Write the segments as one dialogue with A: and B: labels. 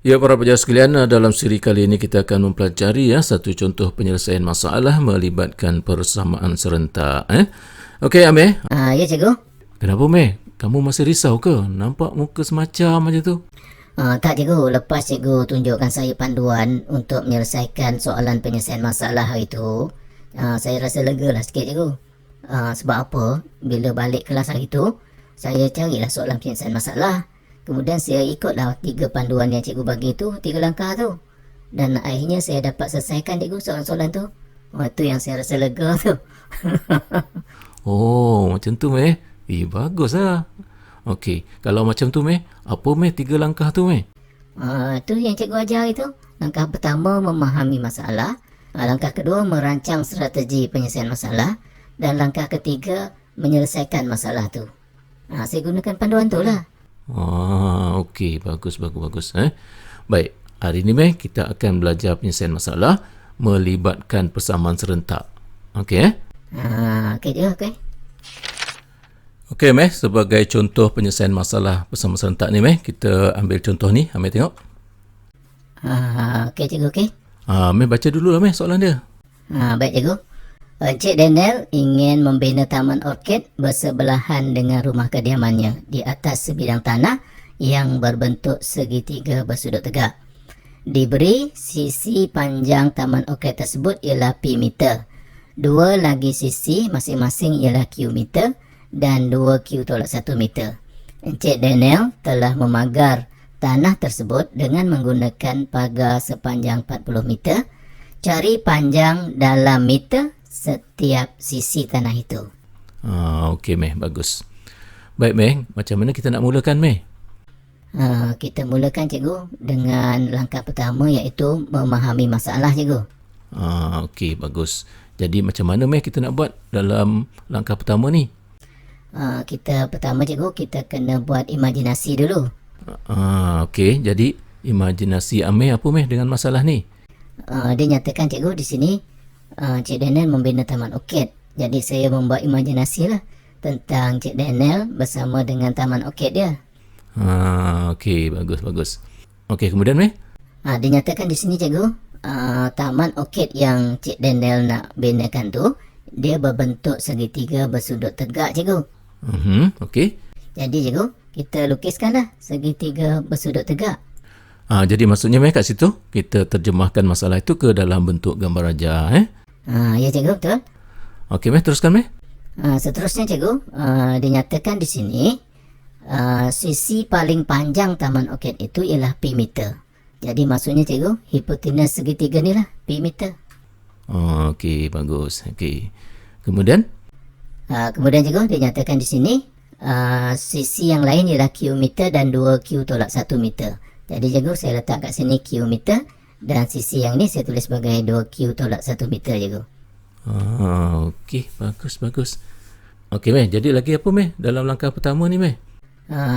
A: Ya, para pelajar sekalian, dalam siri kali ini kita akan mempelajari satu contoh penyelesaian masalah melibatkan persamaan serentak. Okey, Amir.
B: Ya, cikgu.
A: Kenapa, Amir? Kamu masih risau ke? Nampak muka semacam macam tu.
B: Tak, cikgu. Lepas cikgu tunjukkan saya panduan untuk menyelesaikan soalan penyelesaian masalah hari itu, saya rasa lega lah sikit, cikgu. Sebab apa? Bila balik kelas hari itu, saya carilah soalan penyelesaian masalah. Kemudian saya ikutlah 3 panduan yang cikgu bagi tu, 3 langkah tu. Dan akhirnya saya dapat selesaikan, cikgu, soalan-soalan tu. Itu yang saya rasa lega tu.
A: Oh, macam tu, Amir. Bagus lah. Okey, kalau macam tu, Amir, apa, Amir, 3 langkah tu, Amir?
B: Tu yang cikgu ajar itu. Langkah pertama, memahami masalah. Langkah kedua, merancang strategi penyelesaian masalah. Dan langkah ketiga, menyelesaikan masalah tu. Saya gunakan panduan tu lah.
A: Okey, bagus. Baik, hari ni, Amir, kita akan belajar penyelesaian masalah melibatkan persamaan serentak. Okey,
B: Okey je, okey.
A: Okey, Amir, sebagai contoh penyelesaian masalah persamaan serentak ni, Amir, kita ambil contoh ni. Amir tengok.
B: Okey, cikgu, okey.
A: Amir baca dulu lah, Amir, soalan dia.
B: Baik, cikgu. Encik Daniel ingin membina taman orkid bersebelahan dengan rumah kediamannya di atas sebidang tanah yang berbentuk segitiga bersudut tegak. Diberi sisi panjang taman orkid tersebut ialah pi meter. 2 lagi sisi masing-masing ialah Q meter dan 2Q tolak 1 meter. Encik Daniel telah memagar tanah tersebut dengan menggunakan pagar sepanjang 40 meter. Cari panjang dalam meter setiap sisi tanah itu.
A: Okey, Meh, bagus. Baik, Meh, macam mana kita nak mulakan, Meh?
B: Kita mulakan, cikgu, dengan langkah pertama iaitu memahami masalah, cikgu.
A: Okey, bagus. Jadi macam mana, Meh, kita nak buat dalam langkah pertama ni?
B: Kita pertama, cikgu, kita kena buat imajinasi dulu.
A: Okey, jadi imajinasi Amir apa, Meh, dengan masalah ni?
B: Dia nyatakan, cikgu, di sini Cik Daniel membina taman orkid. Jadi saya membuat imajinasi lah tentang Cik Daniel bersama dengan taman orkid dia.
A: Okey, bagus. Okey, kemudian, Meh?
B: Dia nyatakan di sini, cikgu, taman orkid yang Cik Daniel nak binakan tu, dia berbentuk segitiga bersudut tegak, cikgu.
A: Okey.
B: Jadi, cikgu, kita lukiskanlah segitiga bersudut tegak.
A: Jadi maksudnya, Meh, kat situ kita terjemahkan masalah itu ke dalam bentuk gambar raja,
B: Ya, cikgu, betul.
A: Okey, Meh, teruskan, Meh.
B: Seterusnya, cikgu, dinyatakan di sini sisi paling panjang taman orkid itu ialah pi meter. Jadi maksudnya, cikgu, hipotenus segitiga ni lah pi meter.
A: Okey, bagus. Okey. Kemudian?
B: Kemudian, cikgu, dinyatakan di sini sisi yang lain ialah Q meter dan 2Q tolak 1 meter. Jadi, cikgu, saya letak kat sini Q meter dan sisi yang ni saya tulis sebagai 2Q tolak 1 meter, cikgu.
A: Okey, bagus. Okey, Meh, jadi lagi apa, Meh, dalam langkah pertama ni, Meh?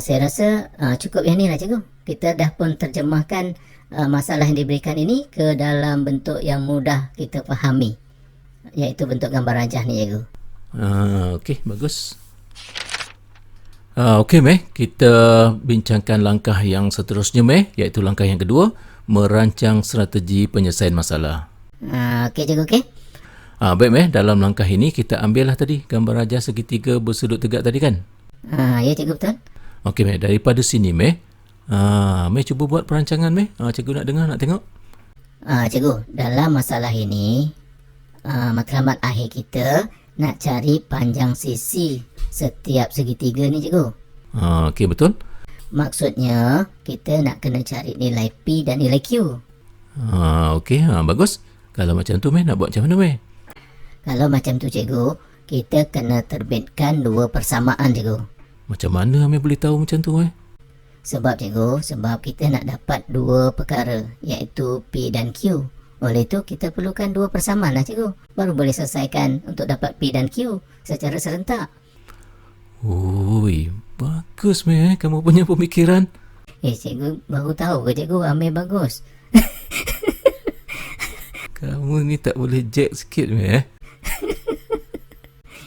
B: Saya rasa cukup yang ni lah, cikgu. Kita dah pun terjemahkan masalah yang diberikan ini ke dalam bentuk yang mudah kita fahami, iaitu bentuk gambar rajah ni, cikgu.
A: Okey, bagus. Okey, Meh, kita bincangkan langkah yang seterusnya, Meh, iaitu langkah yang kedua, merancang strategi penyelesaian masalah.
B: Okey, cikgu, okey.
A: Baik, Meh, dalam langkah ini kita ambillah tadi gambar raja segitiga bersudut tegak tadi, kan?
B: Ya, cikgu, betul.
A: Okey, Meh, daripada sini, Meh, Meh cuba buat perancangan, Meh. Cikgu nak dengar, nak tengok.
B: Cikgu, dalam masalah ini matlamat akhir kita nak cari panjang sisi setiap segitiga ni, cikgu.
A: Okey, betul.
B: Maksudnya kita nak kena cari nilai P dan nilai Q.
A: Okey, bagus. Kalau macam tu, Meh, nak buat macam mana, Meh?
B: Kalau macam tu, cikgu, kita kena terbitkan 2 persamaan, cikgu.
A: Macam mana Amir boleh tahu macam tu, Meh?
B: Sebab, cikgu, sebab kita nak dapat 2 perkara, iaitu P dan Q. Oleh itu, kita perlukan 2 persamaan lah, cikgu. Baru boleh selesaikan untuk dapat P dan Q secara serentak.
A: Oi, bagus, Meh, kamu punya pemikiran.
B: Cikgu baru tahu ke, cikgu, Amir bagus.
A: Kamu ni tak boleh jack sikit, Meh.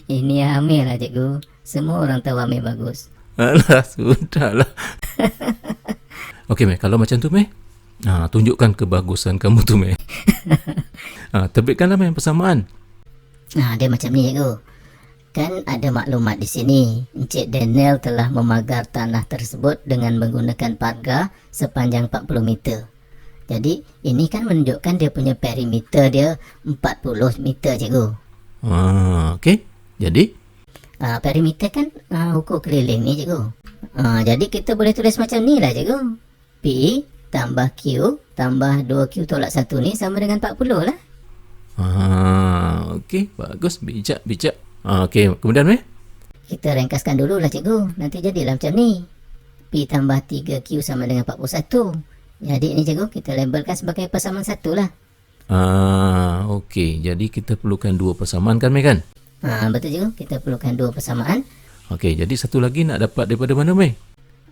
B: Ini Amir lah, cikgu. Semua orang tahu Amir bagus.
A: Alah, sudahlah. Okey, Meh, kalau macam tu, Meh, Tunjukkan kebagusan kamu tu, Meh. Terbitkanlah, Meh, persamaan.
B: Dia macam ni, cikgu. Kan ada maklumat di sini. Encik Daniel telah memagar tanah tersebut dengan menggunakan pagar sepanjang 40 meter. Jadi, ini kan menunjukkan dia punya perimeter dia 40 meter, cikgu.
A: Okey. Jadi?
B: Perimeter kan ukur keliling ni, cikgu. Jadi, kita boleh tulis macam ni lah, cikgu. P tambah Q tambah 2Q tolak 1 ni sama dengan 40 lah.
A: Okey. Bagus. Bijak. Okey. Kemudian, Meh?
B: Kita ringkaskan dulu lah, cikgu. Nanti jadilah macam ni. P tambah 3Q sama dengan 41. Jadi ini, cikgu, kita labelkan sebagai persamaan 1 lah.
A: Okey. Jadi kita perlukan 2 persamaan kan, Meh, kan?
B: Betul, cikgu. Kita perlukan 2 persamaan.
A: Okey. Jadi satu lagi nak dapat daripada mana, Meh?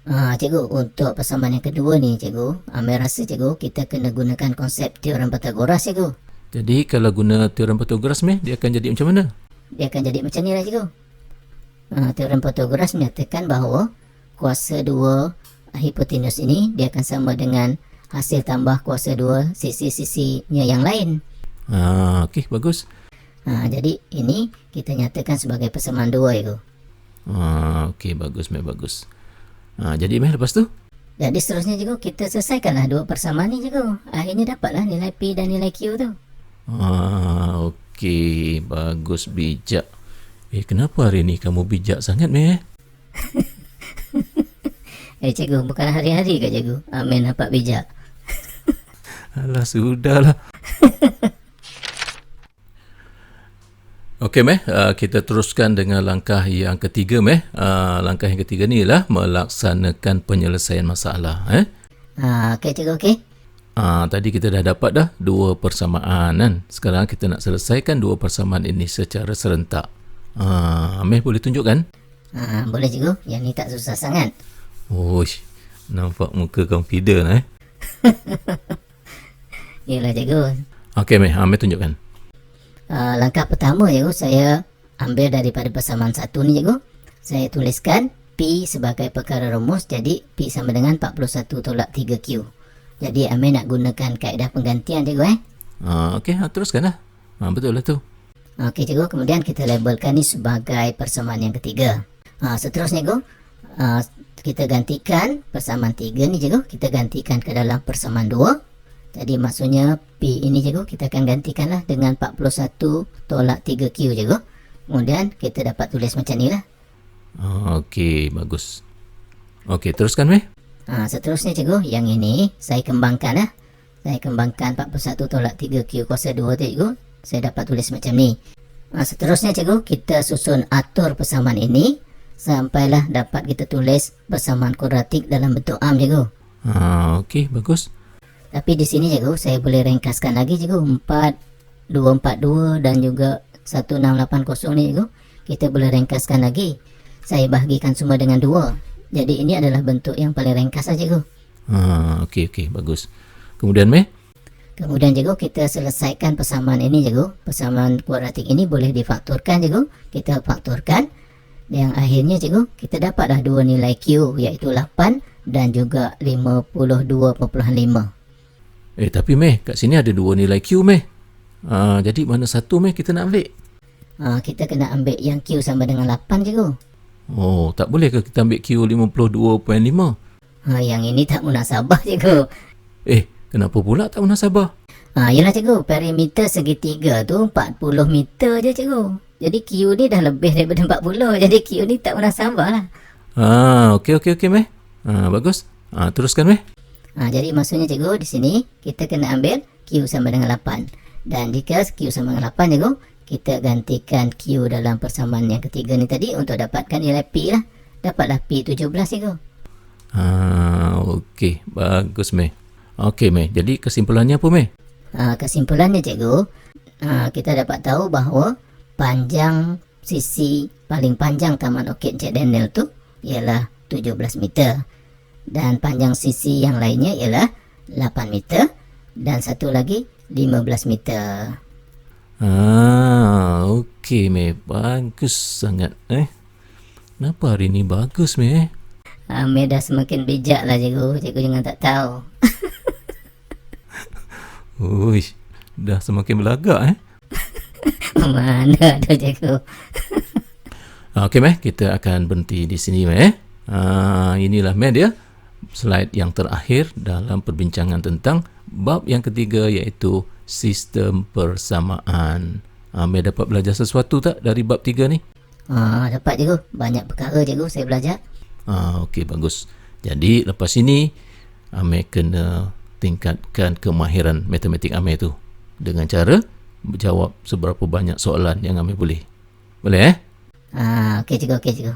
B: Cikgu, untuk persamaan yang kedua ni, cikgu, Amir rasa, cikgu, kita kena gunakan konsep teorem Pythagoras, cikgu.
A: Jadi kalau guna teorem Pythagoras, Meh, dia akan jadi macam mana?
B: Dia akan jadi macam ni lah, cikgu. Teorem Pythagoras menyatakan bahawa kuasa 2 hipotenus ini dia akan sama dengan hasil tambah kuasa 2 sisi-sisinya yang lain.
A: Okey, bagus.
B: Jadi ini kita nyatakan sebagai persamaan 2, cikgu.
A: Okey, bagus, Meh, bagus. Jadi, Meh, lepas tu?
B: Jadi seterusnya, cikgu, kita selesaikanlah 2 persamaan ni, cikgu. Akhirnya dapatlah nilai P dan nilai Q tu.
A: Okey, bagus, bijak. Kenapa hari ni kamu bijak sangat, Meh?
B: Cikgu, bukan hari-hari ke, cikgu? Amin nampak bijak.
A: Alah, sudahlah. Okey, Meh, kita teruskan dengan langkah yang ketiga, Meh. Langkah yang ketiga ni ialah melaksanakan penyelesaian masalah.
B: Okey, cikgu, okey.
A: Tadi kita dah dapat dah 2 persamaan kan. Sekarang kita nak selesaikan 2 persamaan ini secara serentak. Meh, boleh tunjukkan?
B: Boleh, cikgu. Yang ni tak susah sangat.
A: Uish, nampak muka confident,
B: Yelah, cikgu.
A: Okey, Meh, Meh tunjukkan.
B: Langkah pertama, cikgu, saya ambil daripada persamaan 1 ni, cikgu. Saya tuliskan P sebagai perkara rumus. Jadi P sama dengan 41 tolak 3Q. Jadi Amir nak gunakan kaedah penggantian, cikgu.
A: Okey, teruskan lah. Betul lah tu.
B: Okey, cikgu. Kemudian kita labelkan ni sebagai persamaan yang ketiga. Seterusnya, cikgu, kita gantikan persamaan 3 ni, cikgu. Kita gantikan ke dalam persamaan 2. Jadi maksudnya P ini, cikgu, kita akan gantikanlah dengan 41 tolak 3Q, cikgu. Kemudian kita dapat tulis macam ni lah.
A: Okey, bagus. Okey, teruskan, Meh.
B: Seterusnya, cikgu, yang ini saya kembangkan lah. Saya kembangkan 41 tolak 3Q kuasa 2 tu, cikgu. Saya dapat tulis macam ni. Seterusnya, cikgu, kita susun atur persamaan ini sampailah dapat kita tulis persamaan kuadratik dalam bentuk arm, cikgu.
A: Okey, bagus.
B: Tapi di sini, cikgu, saya boleh ringkaskan lagi, cikgu. 4242 dan juga 1680 ni, cikgu, kita boleh ringkaskan lagi. Saya bahagikan semua dengan 2. Jadi ini adalah bentuk yang paling ringkas saja, cikgu.
A: Okey, bagus. Kemudian, Meh?
B: Kemudian, cikgu, kita selesaikan persamaan ini, cikgu. Persamaan kuadratik ini boleh difaktorkan, cikgu. Kita faktorkan. Yang akhirnya, cikgu, kita dapatlah 2 nilai Q, iaitu 8 dan juga 52.5.
A: Tapi, Meh, kat sini ada 2 nilai Q, Meh. Jadi mana satu, Meh, kita nak ambil?
B: Kita kena ambil yang Q sama dengan 8, cikgu.
A: Tak boleh ke kita ambil Q 52.5?
B: Yang ini tak munasabah, cikgu.
A: Kenapa pula tak munasabah?
B: Yelah, cikgu, perimeter segitiga tu 40 meter je, cikgu. Jadi Q ni dah lebih daripada 40. Jadi Q ni tak munasabah lah.
A: Okey, Meh. Bagus. Teruskan, Meh.
B: Jadi maksudnya, cikgu, di sini kita kena ambil Q sama dengan 8. Dan jika Q sama dengan 8, cikgu, kita gantikan Q dalam persamaan yang ketiga ni tadi untuk dapatkan nilai P lah. Dapatlah P 17, cikgu.
A: Okey, bagus, Meh. Okey, Meh. Jadi kesimpulannya apa, Meh?
B: Kesimpulannya, cikgu, kita dapat tahu bahawa panjang sisi paling panjang Taman Orkid Encik Daniel tu ialah 17 meter. Dan panjang sisi yang lainnya ialah 8 meter. Dan satu lagi 15 meter.
A: Okey, Meh. Bagus sangat. Kenapa hari ni bagus, Meh?
B: Meh dah semakin bijak lah, cikgu. Cikgu jangan tak tahu.
A: Uish, dah semakin belagak
B: Mana ada cikgu.
A: Okey Meh, kita akan berhenti di sini Meh. Inilah Meh dia slide yang terakhir dalam perbincangan tentang bab yang ketiga, iaitu sistem persamaan. Meh dapat belajar sesuatu tak dari bab 3 ni?
B: Dapat cikgu. Banyak perkara cikgu saya belajar.
A: Okey, bagus. Jadi lepas ini Amir kena tingkatkan kemahiran matematik Amir tu dengan cara menjawab seberapa banyak soalan yang Amir boleh. Boleh
B: Okey cikgu, okey cikgu.